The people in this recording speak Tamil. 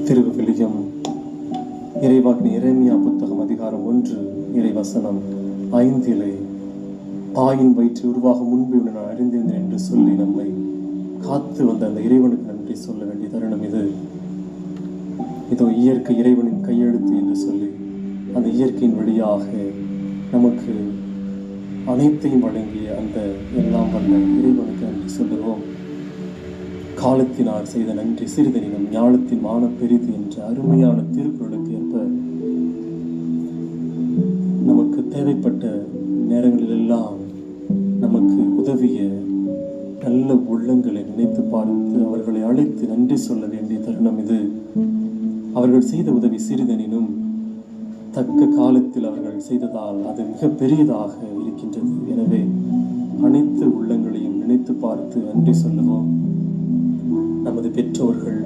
திருவிவிலியம் இறைவாக்கின எரேமியா புத்தகம் அதிகாரம் 1 இறைவசனம் 5 தாயின் வயிற்றில் உருவாகும் முன்பு நான் அறிந்திருந்தேன் என்று சொல்லி நம்மை காத்து வந்த அந்த இறைவனுக்கு நன்றி சொல்ல வேண்டிய தருணம் இது. இதோ இயற்கை இறைவனின் கையெழுத்து என்று சொல்லி அந்த இயற்கையின் வழியாக நமக்கு அனைத்தையும் வழங்கிய அந்த எல்லாம் வல்ல இறைவனுக்கு நன்றி சொல்லுவோம். காலத்தினார் செய்த நன்றி சிறிதனினும் ஞானத்தின் மான பெரிது என்ற அருமையான திருக்குறளுக்கு ஏற்ப நமக்கு தேவைப்பட்ட நேரங்களிலெல்லாம் நமக்கு உதவிய நல்ல உள்ளங்களை நினைத்து பார்த்து அவர்களை அழைத்து நன்றி சொல்ல வேண்டிய தருணம் இது. அவர்கள் செய்த உதவி சிறிதனினும் தக்க காலத்தில் அவர்கள் செய்ததால் அது மிக பெரியதாக இருக்கின்றது. எனவே அனைத்து உள்ளங்களையும் நினைத்து பார்த்து நன்றி சொல்லுவோம். நமது பெற்றோர்கள்